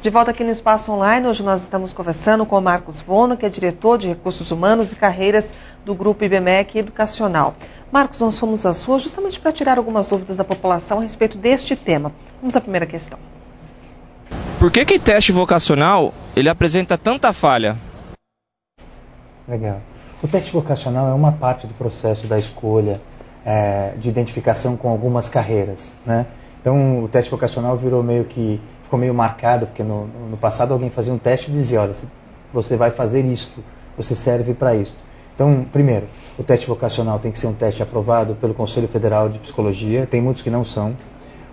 De volta aqui no Espaço Online, hoje nós estamos conversando com o Marcos Vono, que é diretor de Recursos Humanos e Carreiras do Grupo IBMEC Educacional. Marcos, nós fomos às ruas justamente para tirar algumas dúvidas da população a respeito deste tema. Vamos à primeira questão. Por que o teste vocacional ele apresenta tanta falha? Legal. O teste vocacional é uma parte do processo da escolha de identificação com algumas carreiras, né? Então, o teste vocacional ficou meio marcado, porque no passado alguém fazia um teste e dizia, olha, você vai fazer isto, você serve para isto. Então, primeiro, o teste vocacional tem que ser um teste aprovado pelo Conselho Federal de Psicologia, tem muitos que não são.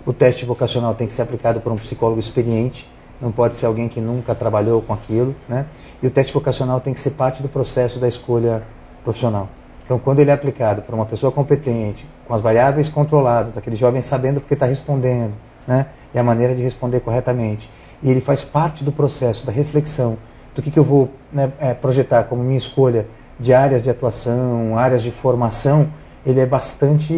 O teste vocacional tem que ser aplicado por um psicólogo experiente, não pode ser alguém que nunca trabalhou com aquilo, né? E o teste vocacional tem que ser parte do processo da escolha profissional. Então, quando ele é aplicado por uma pessoa competente, com as variáveis controladas, aquele jovem sabendo porque está respondendo, né? E a maneira de responder corretamente, e ele faz parte do processo da reflexão do que eu vou, né, projetar como minha escolha de áreas de atuação, áreas de formação, ele é bastante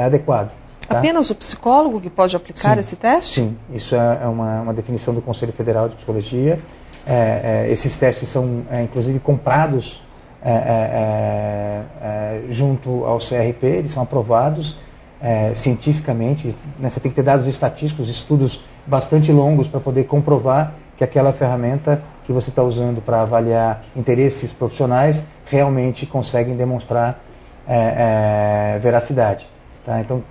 adequado. Tá? Apenas o psicólogo que pode aplicar esse teste? Sim, isso é uma definição do Conselho Federal de Psicologia. Esses testes são, inclusive, comprados junto ao CRP, eles são aprovados cientificamente, né? Você tem que ter dados estatísticos, estudos bastante longos para poder comprovar que aquela ferramenta que você está usando para avaliar interesses profissionais realmente conseguem demonstrar veracidade. Tá? Então,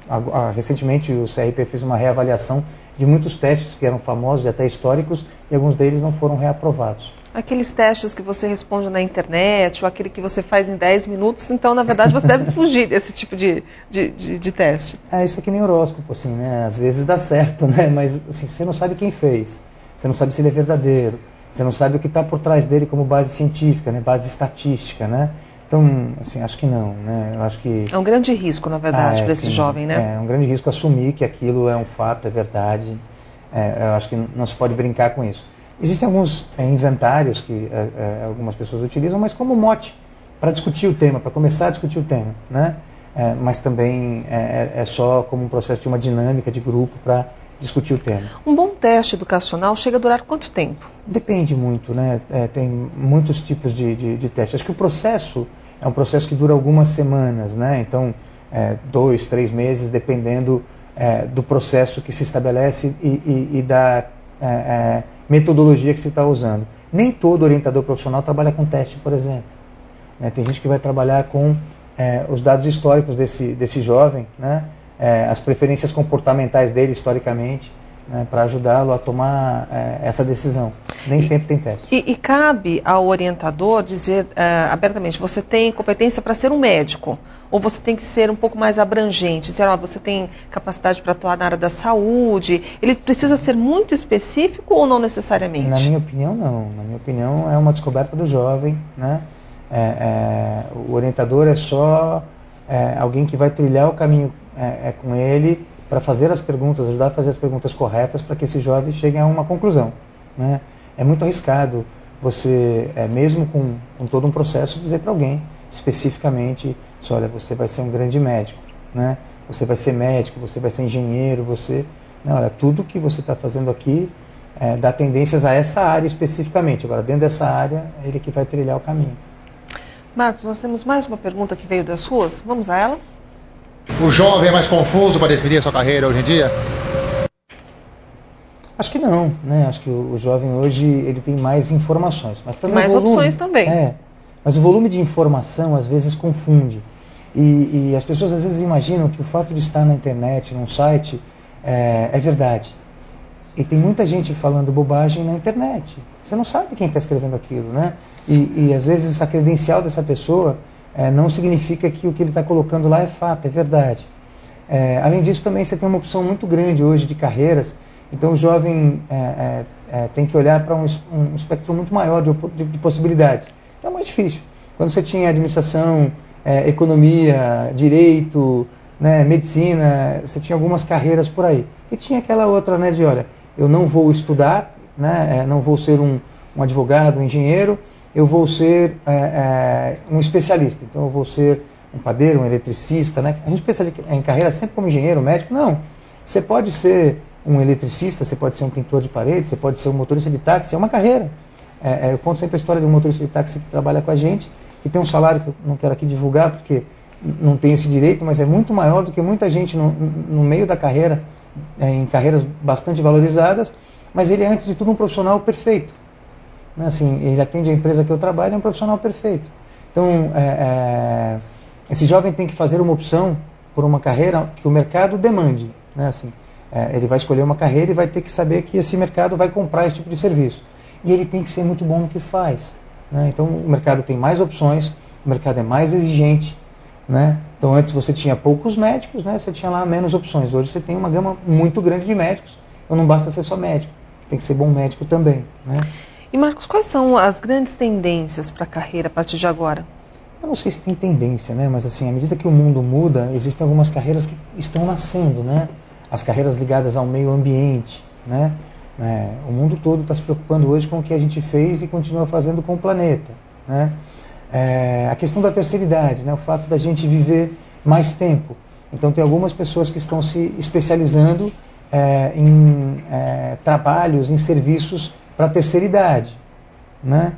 recentemente o CRP fez uma reavaliação de muitos testes que eram famosos e até históricos, e alguns deles não foram reaprovados. Aqueles testes que você responde na internet, ou aquele que você faz em 10 minutos, então, na verdade, você deve fugir desse tipo de teste. Isso é que nem horóscopo, assim, né? Às vezes dá certo, né? Mas assim, você não sabe quem fez, você não sabe se ele é verdadeiro, você não sabe o que está por trás dele como base científica, né? Base estatística, né? Então, assim, acho que não, né? Eu acho que... É um grande risco, na verdade, para esse jovem, né? É um grande risco assumir que aquilo é um fato, é verdade. Eu acho que não se pode brincar com isso. Existem alguns inventários que algumas pessoas utilizam, mas como mote, para discutir o tema, para começar a discutir o tema, né? Mas também é só como um processo de uma dinâmica de grupo para discutir o tema. Um bom teste educacional chega a durar quanto tempo? Depende muito, né? Tem muitos tipos de teste. Acho que o processo é um processo que dura algumas semanas, né? Então, 2, 3 meses, dependendo do processo que se estabelece e da metodologia que se está usando. Nem todo orientador profissional trabalha com teste, por exemplo. Né? Tem gente que vai trabalhar com os dados históricos desse jovem, né? As preferências comportamentais dele historicamente, né? Para ajudá-lo a tomar essa decisão. Nem sempre tem teste. E cabe ao orientador dizer abertamente, você tem competência para ser um médico, ou você tem que ser um pouco mais abrangente, dizer, você tem capacidade para atuar na área da saúde, ele precisa ser muito específico ou não necessariamente? Na minha opinião, não. Na minha opinião, é uma descoberta do jovem, né? O orientador é só alguém que vai trilhar o caminho com ele para fazer as perguntas, ajudar a fazer as perguntas corretas para que esse jovem chegue a uma conclusão, né? É muito arriscado você, mesmo com todo um processo, dizer para alguém especificamente, olha, você vai ser um grande médico, né? Você vai ser médico, você vai ser engenheiro, não, olha, tudo que você está fazendo aqui dá tendências a essa área especificamente. Agora, dentro dessa área, é ele que vai trilhar o caminho. Marcos, nós temos mais uma pergunta que veio das ruas. Vamos a ela? O jovem é mais confuso para decidir a sua carreira hoje em dia? Acho que não, né? Acho que o jovem hoje ele tem mais informações, mas também mais opções também. Mas o volume de informação às vezes confunde. E as pessoas às vezes imaginam que o fato de estar na internet, num site, é verdade. E tem muita gente falando bobagem na internet. Você não sabe quem está escrevendo aquilo, né? E às vezes a credencial dessa pessoa não significa que o que ele está colocando lá é fato, é verdade. Além disso, também você tem uma opção muito grande hoje de carreiras. Então o jovem tem que olhar para um espectro muito maior de possibilidades. Então é mais difícil. Quando você tinha administração, economia, direito, né, medicina, você tinha algumas carreiras por aí. E tinha aquela outra, né, de olha, eu não vou estudar, né, não vou ser um advogado, um engenheiro, eu vou ser um especialista. Então eu vou ser um padeiro, um eletricista, né? A gente pensa em carreira sempre como engenheiro, médico. Não. Você pode ser um eletricista, você pode ser um pintor de parede, você pode ser um motorista de táxi, é uma carreira. Eu conto sempre a história de um motorista de táxi que trabalha com a gente, que tem um salário que eu não quero aqui divulgar, porque não tem esse direito, mas é muito maior do que muita gente no meio da carreira, em carreiras bastante valorizadas, mas ele é, antes de tudo, um profissional perfeito. Assim, ele atende a empresa que eu trabalho, é um profissional perfeito. Então, esse jovem tem que fazer uma opção por uma carreira que o mercado demande. Né? Assim, ele vai escolher uma carreira e vai ter que saber que esse mercado vai comprar esse tipo de serviço. E ele tem que ser muito bom no que faz. Né? Então, o mercado tem mais opções, o mercado é mais exigente. Né? Então, antes você tinha poucos médicos, né? Você tinha lá menos opções. Hoje você tem uma gama muito grande de médicos. Então, não basta ser só médico, tem que ser bom médico também. Né? E, Marcos, quais são as grandes tendências para a carreira a partir de agora? Eu não sei se tem tendência, né? Mas assim, à medida que o mundo muda, existem algumas carreiras que estão nascendo, né? As carreiras ligadas ao meio ambiente, né? O mundo todo está se preocupando hoje com o que a gente fez e continua fazendo com o planeta, né? A questão da terceira idade, né? O fato da gente viver mais tempo. Então tem algumas pessoas que estão se especializando em trabalhos, em serviços para a terceira idade, né?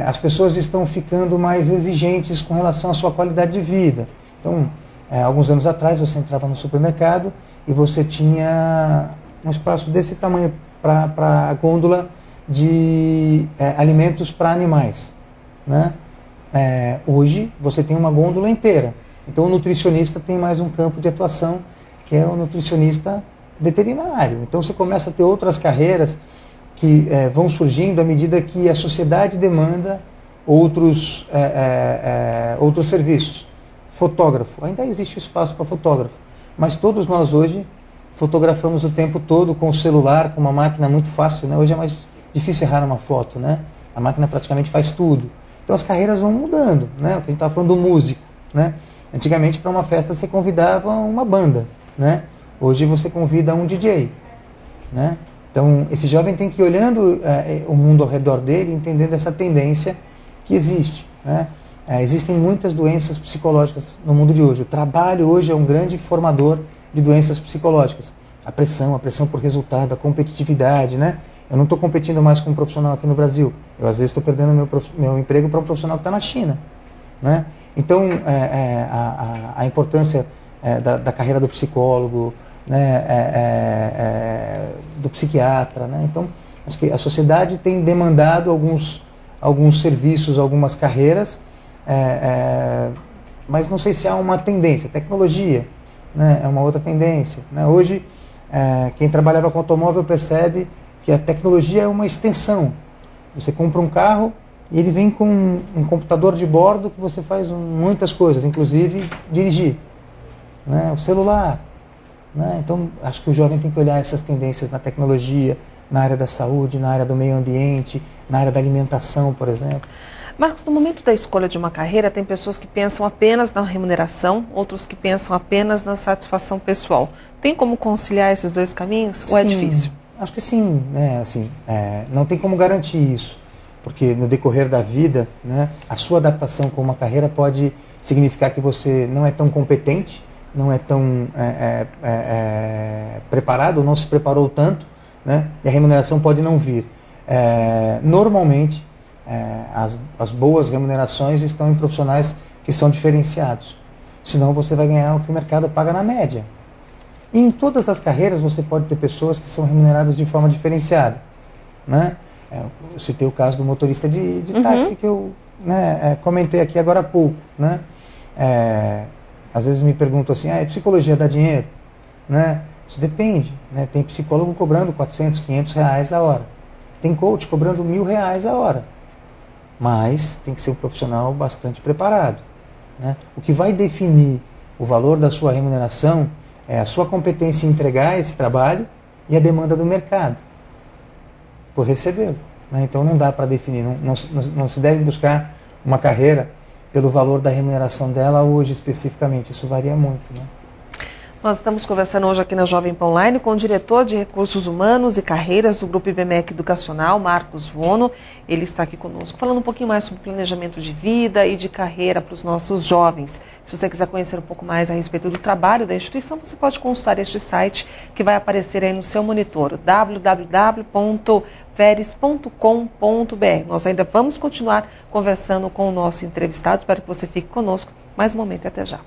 As pessoas estão ficando mais exigentes com relação à sua qualidade de vida. Então, alguns anos atrás, você entrava no supermercado e você tinha um espaço desse tamanho para a gôndola de alimentos para animais. Né? Hoje, você tem uma gôndola inteira. Então, o nutricionista tem mais um campo de atuação, que é o nutricionista veterinário. Então, você começa a ter outras carreiras que vão surgindo à medida que a sociedade demanda outros serviços. Fotógrafo, ainda existe espaço para fotógrafo, mas todos nós hoje fotografamos o tempo todo com o celular, com uma máquina muito fácil, né? Hoje é mais difícil errar uma foto, né? A máquina praticamente faz tudo. Então as carreiras vão mudando, né? O que a gente estava falando do músico, né? Antigamente, para uma festa, você convidava uma banda, né? Hoje você convida um DJ, né? Então, esse jovem tem que ir olhando o mundo ao redor dele, entendendo essa tendência que existe. Né? Existem muitas doenças psicológicas no mundo de hoje. O trabalho hoje é um grande formador de doenças psicológicas. A pressão por resultado, a competitividade. Né? Eu não estou competindo mais com um profissional aqui no Brasil. Eu, às vezes, estou perdendo meu emprego para um profissional que está na China. Né? Então, a importância da carreira do psicólogo, né, do psiquiatra, né? Então, acho que a sociedade tem demandado alguns serviços, algumas carreiras, mas não sei se há uma tendência. Tecnologia, né, é uma outra tendência. Né? Hoje, quem trabalhava com automóvel percebe que a tecnologia é uma extensão. Você compra um carro e ele vem com um computador de bordo que você faz muitas coisas, inclusive dirigir, né? O celular. Né? Então, acho que o jovem tem que olhar essas tendências na tecnologia, na área da saúde, na área do meio ambiente, na área da alimentação, por exemplo. Marcos, no momento da escolha de uma carreira, tem pessoas que pensam apenas na remuneração, outros que pensam apenas na satisfação pessoal. Tem como conciliar esses dois caminhos ou é difícil? Acho que sim. Né? Assim, não tem como garantir isso, porque no decorrer da vida, né, a sua adaptação com uma carreira pode significar que você não é tão competente, não é tão preparado, ou não se preparou tanto, né? E a remuneração pode não vir. Normalmente, as boas remunerações estão em profissionais que são diferenciados. Senão você vai ganhar o que o mercado paga na média. E em todas as carreiras você pode ter pessoas que são remuneradas de forma diferenciada. Né? Eu citei o caso do motorista de táxi que eu comentei aqui agora há pouco. Né? Às vezes me perguntam assim, psicologia dá dinheiro? Né? Isso depende. Né? Tem psicólogo cobrando 400, 500 reais a hora. Tem coach cobrando 1.000 reais a hora. Mas tem que ser um profissional bastante preparado. Né? O que vai definir o valor da sua remuneração é a sua competência em entregar esse trabalho e a demanda do mercado por recebê-lo. Né? Então não dá para definir, não se deve buscar uma carreira pelo valor da remuneração dela hoje especificamente, isso varia muito. Né? Nós estamos conversando hoje aqui na Jovem Pan Online com o diretor de Recursos Humanos e Carreiras do Grupo IBMEC Educacional, Marcos Vono. Ele está aqui conosco falando um pouquinho mais sobre planejamento de vida e de carreira para os nossos jovens. Se você quiser conhecer um pouco mais a respeito do trabalho da instituição, você pode consultar este site que vai aparecer aí no seu monitor, www.veres.com.br. Nós ainda vamos continuar conversando com o nosso entrevistado. Espero que você fique conosco. Mais um momento e até já.